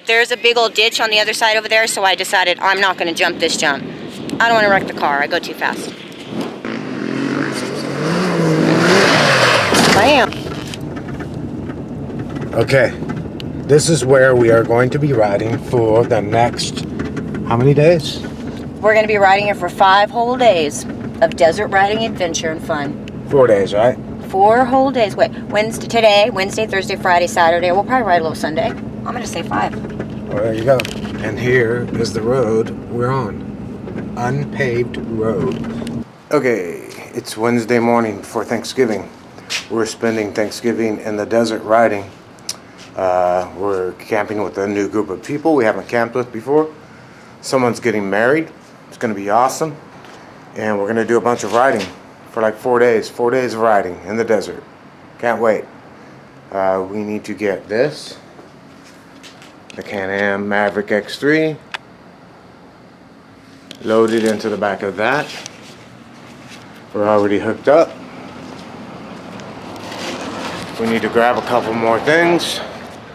There's a big old ditch on the other side over there, so I decided I'm not going to jump this jump. I don't want to wreck the car. I go too fast. Bam. Okay, this is where we are going to be riding for the next, how many days? We're going to be riding here for 5 whole days of desert riding adventure and fun. 4 days, right? 4 whole days. Wait, Wednesday, Thursday, Friday, Saturday. We'll probably ride a little Sunday. I'm going to say 5. Well, there you go. And here is the road we're on. Unpaved road. Okay, it's Wednesday morning before Thanksgiving. We're spending Thanksgiving in the desert riding. We're camping with a new group of people we haven't camped with before. Someone's getting married. It's going to be awesome. And we're going to do a bunch of riding for like 4 days. 4 days of riding in the desert. Can't wait. We need to get this. The Can-Am Maverick X3. Loaded into the back of that. We're already hooked up. We need to grab a couple more things,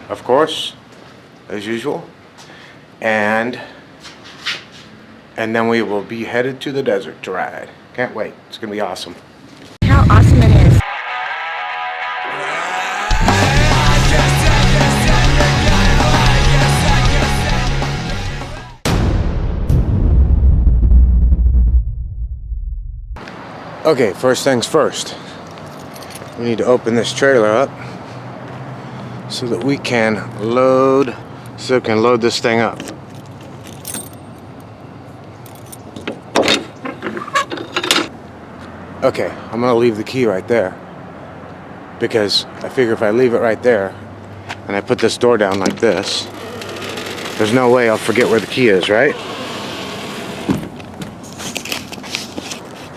of course, as usual. And then we will be headed to the desert to ride. Can't wait. It's going to be awesome. How awesome it is. Okay, first things first. We need to open this trailer up so that we can load this thing up. Okay, I'm gonna leave the key right there because I figure if I leave it right there and I put this door down like this, there's no way I'll forget where the key is, right?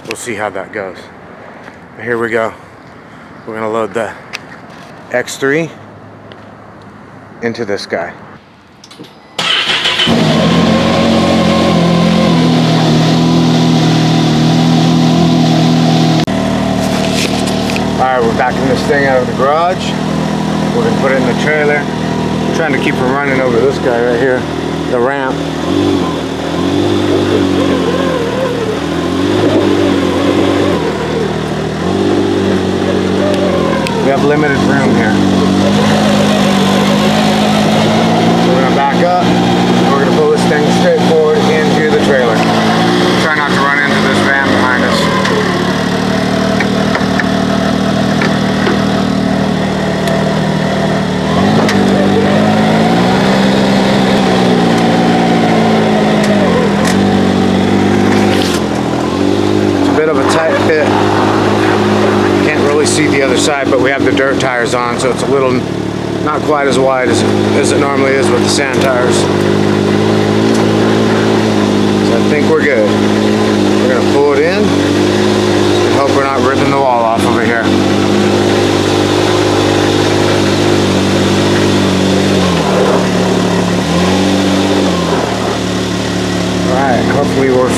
We'll see how that goes. But here we go. We're gonna load the X3 into this guy. Alright, we're backing this thing out of the garage. We're gonna put it in the trailer. I'm trying to keep her running over this guy right here, the ramp. We have limited room here. So we're gonna back up. We're gonna pull this thing straight forward into the trailer. Try not to run into this van behind us. It's a bit of a tight fit. See the other side, but we have the dirt tires on, so it's a little not quite as wide as it normally is with the sand tires. So I think we're good. We're gonna pull it in and hope we're not ripping the wall off over here. Alright, hopefully we're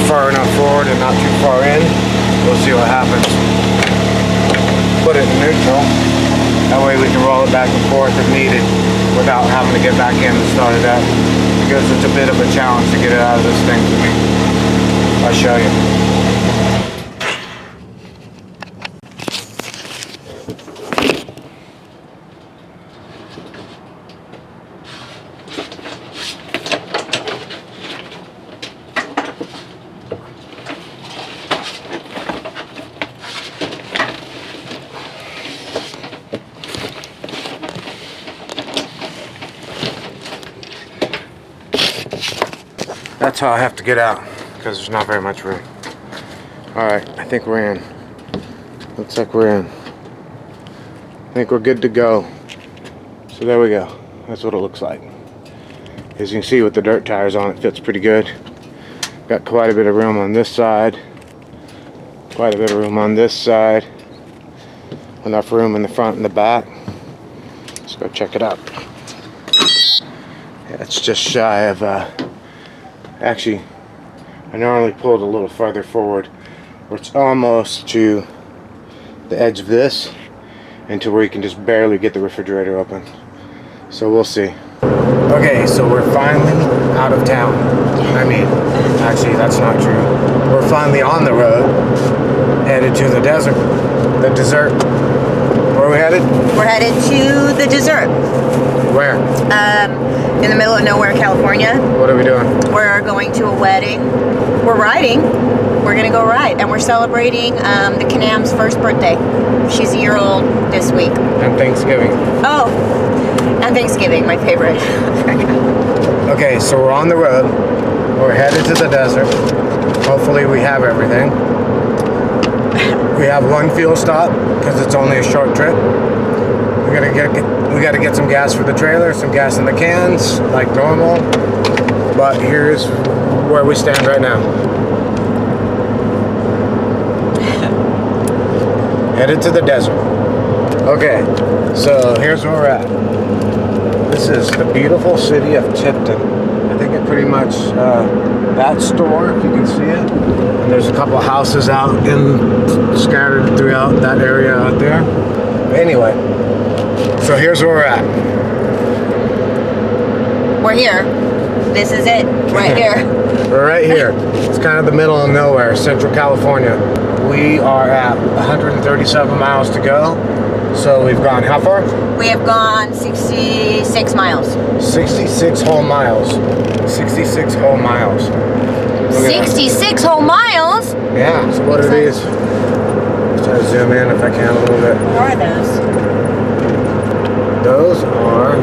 far enough forward and not too far in. We'll see what happens. Put it in neutral. That way we can roll it back and forth if needed without having to get back in and start it up. Because it's a bit of a challenge to get it out of this thing for me. I'll show you. That's how I have to get out, because there's not very much room. Alright, I think we're in. Looks like we're in. I think we're good to go. So there we go. That's what it looks like. As you can see with the dirt tires on, it fits pretty good. Got quite a bit of room on this side. Quite a bit of room on this side. Enough room in the front and the back. Let's go check it out. Yeah, it's just shy of actually, I normally pull it a little farther forward, where it's almost to the edge of this, and to where you can just barely get the refrigerator open. So we'll see. Okay, so we're finally out of town. I mean, actually, that's not true. We're finally on the road, headed to the desert. The dessert. Where are we headed? We're headed to the dessert. Where? In the middle of nowhere, California. What are we doing? We're going to a wedding. We're riding. We're gonna go ride, and we're celebrating the Canam's first birthday. She's a year old this week. And Thanksgiving. Oh, and Thanksgiving, my favorite. Okay, so we're on the road. We're headed to the desert. Hopefully we have everything. We have one fuel stop because it's only a short trip. We gotta get some gas for the trailer, some gas in the cans, like normal. But here's where we stand right now. Headed to the desert. Okay, so here's where we're at. This is the beautiful city of Tipton. I think it pretty much, that store, if you can see it. And there's a couple of houses out scattered throughout that area out there. But anyway, so here's where we're at. We're here. This is it, right here. We're right here. It's kind of the middle of nowhere, Central California. We are at 137 miles to go. So we've gone how far? We have gone 66 miles. 66 whole miles. 66 whole miles. 66 whole miles? Yeah, so what are these? Try to zoom in if I can a little bit. What are those? Those are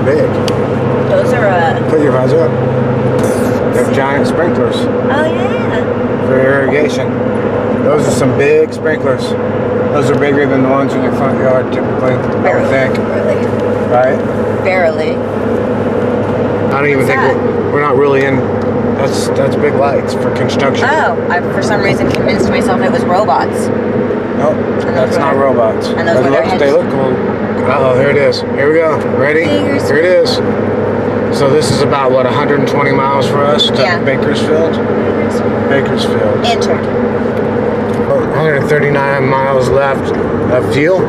big. Those are Put your visor up. They're giant sprinklers oh yeah. for irrigation. Those are some big sprinklers. Those are bigger than the ones in your front yard typically, I would think. Really? Right? Barely. I don't even think we're not really in. That's big lights for construction. Oh, I for some reason convinced myself it was robots. Nope, that's not robots. And those They look cool. Uh-oh, here it is. Here we go. Ready? Fingers. Here it is. So this is about, what, 120 miles for us to Bakersfield? Bakersfield. Entered. 139 miles left of fuel.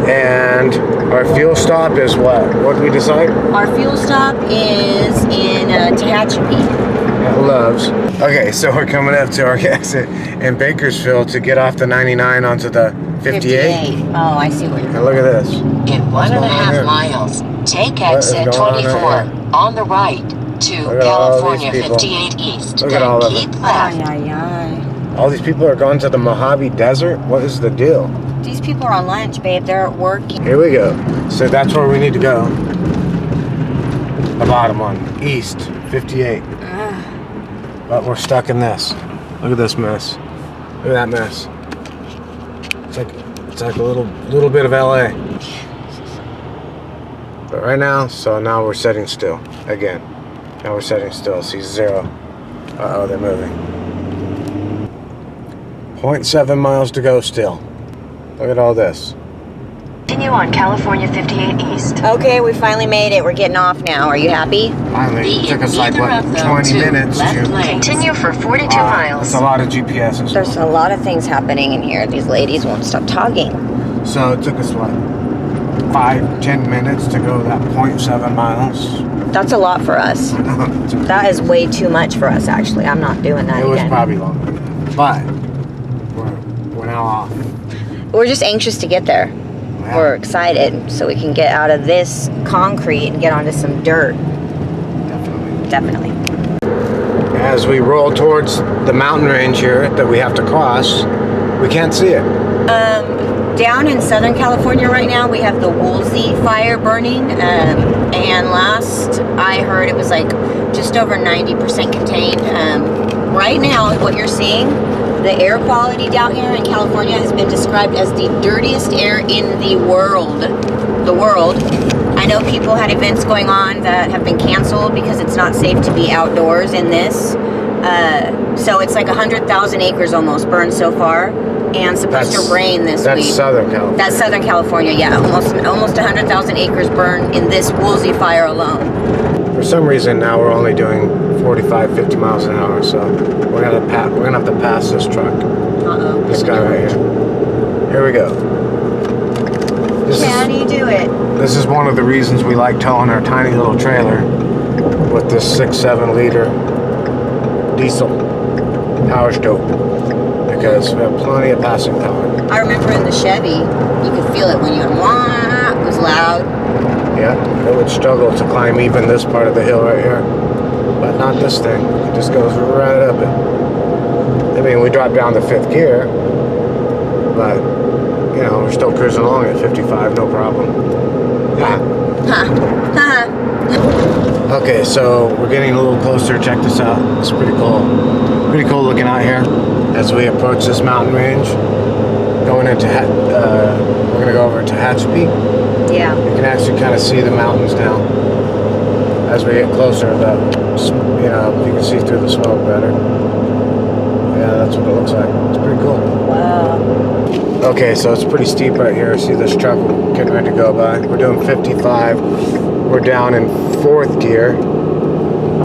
And our fuel stop is what? What did we decide? Our fuel stop is in Tehachapi. Loves. Okay, so we're coming up to our exit in Bakersfield to get off the 99 onto the 58. Oh, I see what you're And look at this. In 1.5 miles, take exit 24 on the right to California 58 East. Look at all of Keep them. left. All these people are going to the Mojave Desert? What is the deal? These people are on lunch, babe. They're at work. Here we go. So that's where we need to go. The bottom one. East, 58. But we're stuck in this. Look at this mess. Look at that mess. It's like a little bit of LA. But right now, so now we're setting still again. Now we're setting still. See 0. Uh-oh, they're moving. 0.7 miles to go still. Look at all this. Continue on California 58 East. Okay, we finally made it. We're getting off now. Are you happy? Finally, it took us like, Either what, of them 20 to minutes left to... lane. Continue for 42 miles. That's a lot of GPSs. There's a lot of things happening in here. These ladies won't stop talking. So it took us, what, 5-10 minutes to go that 0.7 miles? That's a lot for us. That is way too much for us, actually. I'm not doing that It was again. probably longer. But we're now off. We're just anxious to get there. Yeah. We're excited so we can get out of this concrete and get onto some dirt. Definitely. As we roll towards the mountain range here that we have to cross, we can't see it. Down in Southern California right now, we have the Woolsey fire burning. And last I heard, it was like just over 90% contained. Right now, what you're seeing, the air quality down here in California has been described as the dirtiest air in the world. I know people had events going on that have been canceled because it's not safe to be outdoors in this. So it's like 100,000 acres almost burned so far, and supposed to rain this week. That's Southern California. That's Southern California, yeah. Almost 100,000 acres burned in this Woolsey fire alone. For some reason now we're only doing 45, 50 miles an hour, so we're gonna have to pass this truck. Uh-oh. This guy right here. Here we go. Can he do it? This is one of the reasons we like towing our tiny little trailer with this 6-7 liter diesel power stroke, because we have plenty of passing power. I remember in the Chevy, you could feel it when you went, wah, it was loud. Yeah, it would struggle to climb even this part of the hill right here. But not this thing. It just goes right up it. I mean, we dropped down to 5th gear, but, you know, we're still cruising along at 55, no problem. Okay, so we're getting a little closer. Check this out. It's pretty cool. Pretty cool looking out here as we approach this mountain range. Going into, we're going to go over to Tehachapi. Yeah. You can actually kind of see the mountains now. As we get closer, you know, you can see through the smoke better. Yeah, that's what it looks like. It's pretty cool. Wow. Okay, so it's pretty steep right here. See this truck getting ready to go by. We're doing 55. We're down in 4th gear,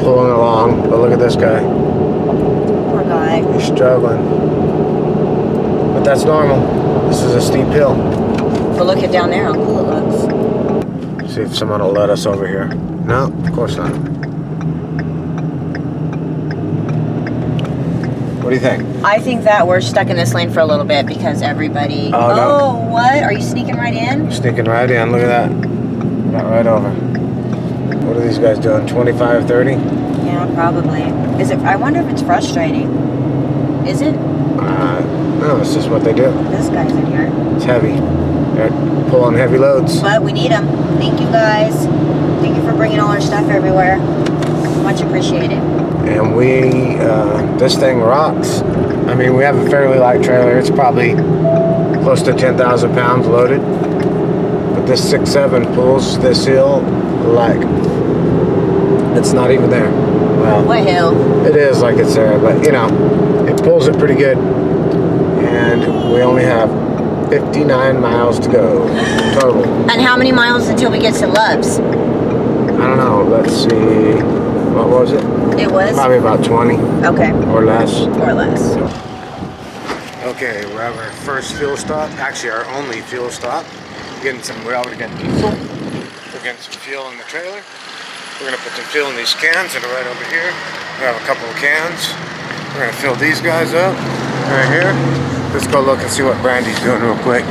pulling along. But look at this guy. Poor guy. He's struggling. But that's normal. This is a steep hill. But look at down there, how cool it looks. See if someone will let us over here. No, of course not. What do you think? I think that we're stuck in this lane for a little bit because everybody... Oh, no. Oh, what? Are you sneaking right in? Sneaking right in. Look at that. Got right over. What are these guys doing? 25, 30? Yeah, probably. Is it? I wonder if it's frustrating. Is it? No, it's just what they do. This guy's in here. It's heavy. They're pulling heavy loads. But we need them. Thank you, guys. Thank you for bringing all our stuff everywhere. Much appreciated. And we, this thing rocks. I mean, we have a fairly light trailer. It's probably close to 10,000 pounds loaded. But this 6.7 pulls this hill like it's not even there. Well, What hill? it is like it's there, but you know, it pulls it pretty good. And we only have 59 miles to go total. And how many miles until we get to Love's? I don't know. Let's see. What was it? It was? Probably about 20 Okay. or less. Or less. Okay, we're at our first fuel stop. Actually, our only fuel stop. Getting some, we're able to get diesel. We're getting some fuel in the trailer. We're gonna put some fuel in these cans that are right over here. We have a couple of cans. We're gonna fill these guys up right here. Let's go look and see what Brandy's doing real quick.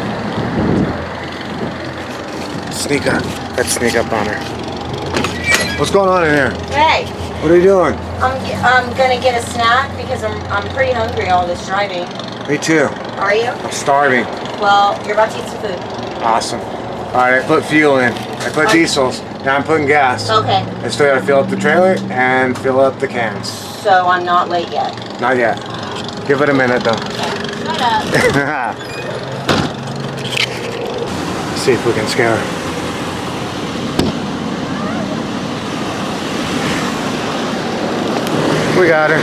Sneak up. Let's sneak up on her. What's going on in here? Hey, What are you doing? I'm gonna get a snack because I'm pretty hungry all this driving. Me too. Are you? I'm starving. Well, you're about to eat some food. Awesome. All right, I put fuel in. I put diesels. Now I'm putting gas. Okay. I still gotta fill up the trailer and fill up the cans. So I'm not late yet. Not yet. Give it a minute though. Shut up. See if we can scare her. We got her.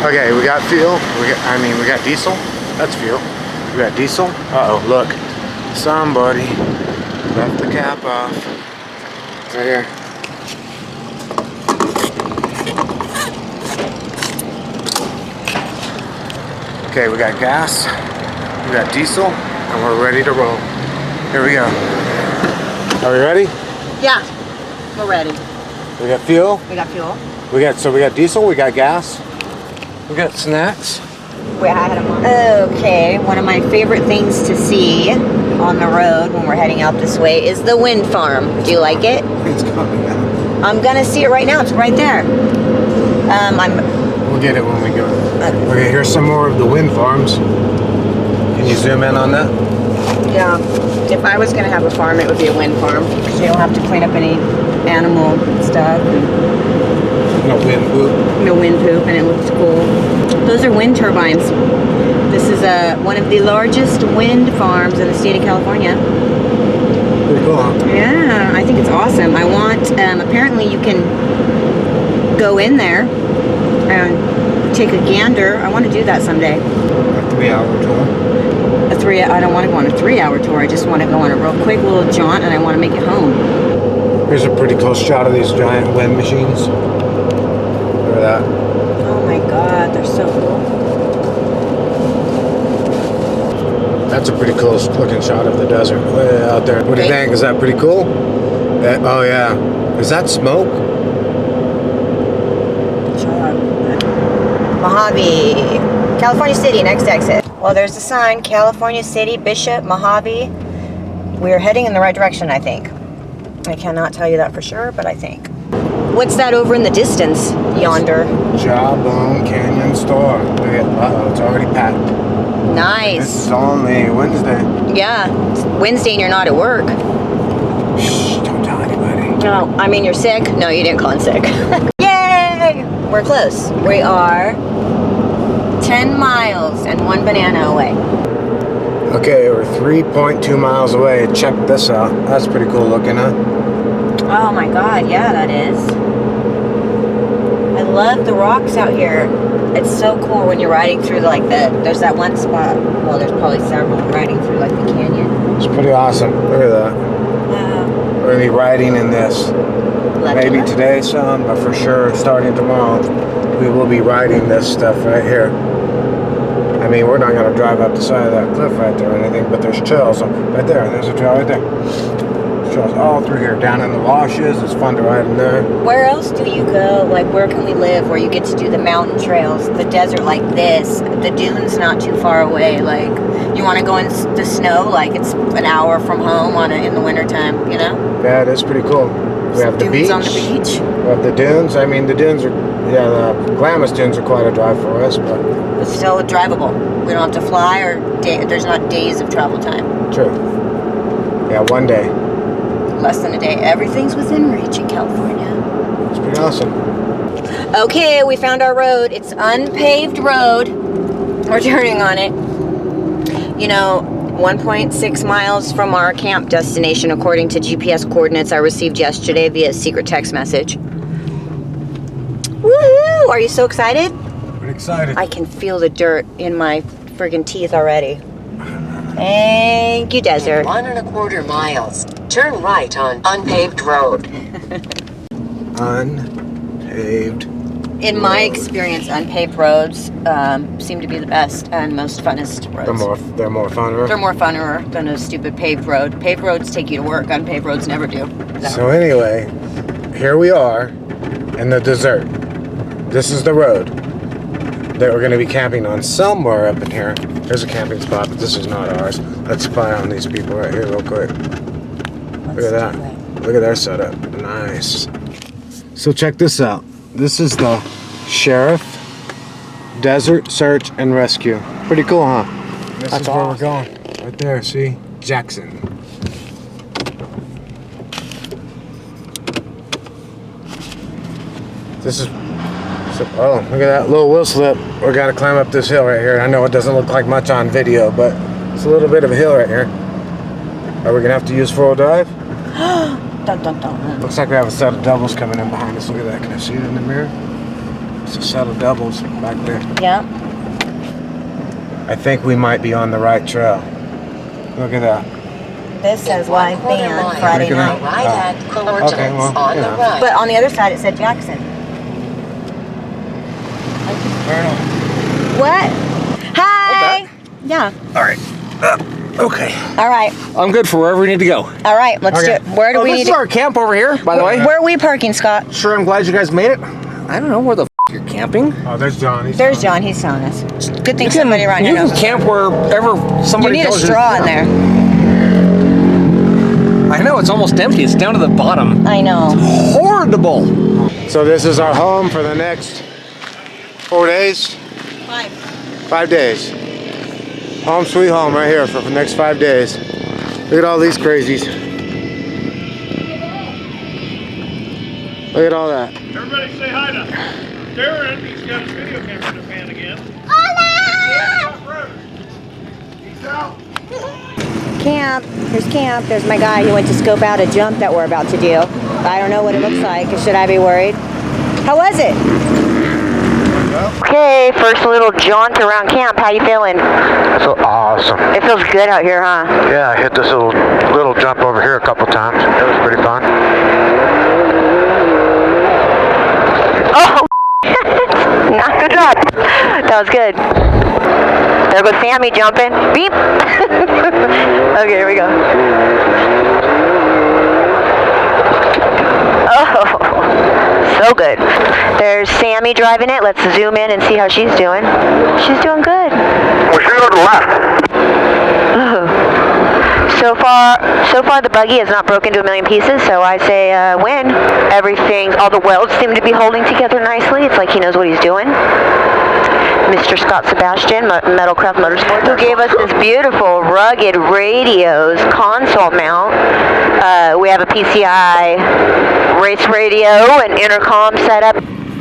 Okay, we got fuel. We got diesel. That's fuel. We got diesel. Uh-oh, look. Somebody left the cap off. Right here. Okay, we got gas. We got diesel. And we're ready to roll. Here we go. Are we ready? Yeah, we're ready. We got fuel. We got fuel. We got diesel, we got gas, we got snacks. Wait, I had them on. Okay, one of my favorite things to see on the road when we're heading out this way is the wind farm. Do you like it? It's coming now. I'm gonna see it right now. It's right there. We'll get it when we go. Okay, here's some more of the wind farms. Can you zoom in on that? Yeah. If I was gonna have a farm, it would be a wind farm because you don't have to clean up any animal stuff. No wind poop. No wind poop, and it looks cool. Those are wind turbines. This is one of the largest wind farms in the state of California. Pretty cool, huh? Yeah, I think it's awesome. I want, apparently you can go in there and take a gander. I want to do that someday. A 3-hour tour. I don't want to go on a 3-hour tour. I just want to go on a real quick little jaunt, and I want to make it home. Here's a pretty close shot of these giant wind machines. Look at that. Oh my god, they're so cool. That's a pretty cool looking shot of the desert way out there. What do you think? Is that pretty cool? Oh yeah. Is that smoke? Mojave, California City, next exit. Well, there's a sign, California City, Bishop, Mojave. We're heading in the right direction, I think. I cannot tell you that for sure, but I think. What's that over in the distance, yonder? Jawbone Canyon Store. Look at, uh-oh, it's already packed. Nice. This is only Wednesday. Yeah, it's Wednesday and you're not at work. Shh, don't tell anybody. No, I mean you're sick? No, you didn't call in sick. Yay! We're close. We are 10 miles and 1 banana away. Okay, we're 3.2 miles away. Check this out. That's pretty cool looking, huh? Oh my god, yeah, that is. I love the rocks out here. It's so cool when you're riding through there's that one spot. Well, there's probably several riding through like the canyon. It's pretty awesome. Look at that. Wow. We're gonna be riding in this. Maybe today, son, but for sure, starting tomorrow, we will be riding this stuff right here. I mean, we're not gonna drive up the side of that cliff right there or anything, but there's trails right there. There's a trail right there. There's trails all through here, down in the washes. It's fun to ride in there. Where else do you go? Like, where can we live where you get to do the mountain trails, the desert like this, the dunes not too far away? Like, you want to go in the snow? Like, it's an hour from home in the wintertime, you know? Yeah, it is pretty cool. We have the beach. On the beach. We have the dunes. I mean, the dunes are, the Glamis dunes are quite a drive for us, but it's still drivable. We don't have to fly there's not days of travel time. True. Yeah, one day. Less than a day. Everything's within reach in California. It's pretty awesome. Okay, we found our road. It's unpaved road. We're turning on it. 1.6 miles from our camp destination, according to GPS coordinates I received yesterday via secret text message. Woohoo! Are you so excited? Pretty excited. I can feel the dirt in my friggin' teeth already. Thank you, desert. In 1.25 miles, turn right on unpaved road. Unpaved. In my experience, unpaved roads seem to be the best and most funnest roads. They're more funner. They're more funner than a stupid paved road. Paved roads take you to work. Unpaved roads never do. So anyway, here we are in the desert. This is the road that we're going to be camping on somewhere up in here. There's a camping spot, but this is not ours. Let's spy on these people right here real quick. Look at that. Look at their setup. Nice. So check this out. This is the Sheriff Desert Search and Rescue. Pretty cool, huh? This is where we're going. Right there, see? Jackson. This is... oh, look at that little wheel slip. We're gonna climb up this hill right here. I know it doesn't look like much on video, but it's a little bit of a hill right here. Are we gonna have to use 4-wheel drive? Dun, dun, dun. Looks like we have a set of doubles coming in behind us. Look at that. Can I see it in the mirror? It's a set of doubles back there. Yeah. I think we might be on the right trail. Look at that. This says live band Friday night. Right at coordinates okay, well, on the right. But on the other side it said Jackson. What? Hi. Yeah. All right. Okay. All right. I'm good for wherever we need to go. All right. Let's do it. Where do we This need is our camp over here, by the way. Where are we parking, Scott? Sure, I'm glad you guys made it. I don't know where the you're camping. Oh, there's John. There's John. He's telling us. Good thing somebody around here You can knows. camp wherever somebody You need a tells straw in there. I know, it's almost empty. It's down to the bottom. I know. Horrible. So this is our home for the next 4 days? 5 days. Home sweet home right here for the next 5 days. Look at all these crazies. Look at all that. Everybody say hi to Darren. He's got his video camera in his hand again. He's out. Camp. Here's camp. There's my guy. He went to scope out a jump that we're about to do. I don't know what it looks like. Should I be worried? How was it? Okay, first little jaunt around camp. How you feeling? So awesome. It feels good out here, huh? Yeah, I hit this little jump over here a couple times. It was pretty fun. Oh, knocked it up. That was good. There goes Sammy jumping. Beep. Okay, here we go. Oh, so good. There's Sammy driving it. Let's zoom in and see how she's doing. She's doing good. We should go to the left. So far the buggy has not broken to a million pieces, so I say win. Everything, all the welds seem to be holding together nicely. It's like he knows what he's doing. Mr. Scott Sebastian, Metalcraft Motorsports, who gave us this beautiful rugged radios console mount. We have a PCI race radio and intercom setup.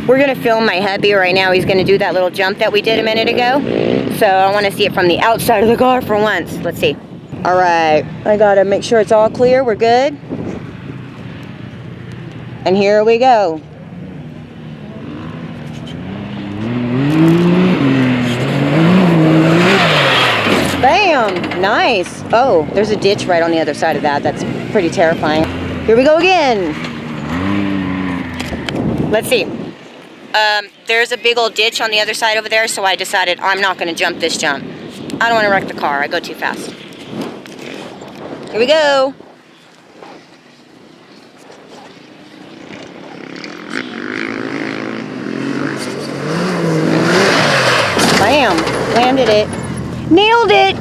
We're going to film my hubby right now. He's going to do that little jump that we did a minute ago. So I want to see it from the outside of the car for once. Let's see. All right. I got to make sure it's all clear. We're good. And here we go. Bam! Nice. Oh, there's a ditch right on the other side of that. That's pretty terrifying. Here we go again. Let's see. There's a big old ditch on the other side over there, so I decided I'm not going to jump this jump. I don't want to wreck the car. I go too fast. Here we go. Bam! Landed it. Nailed it!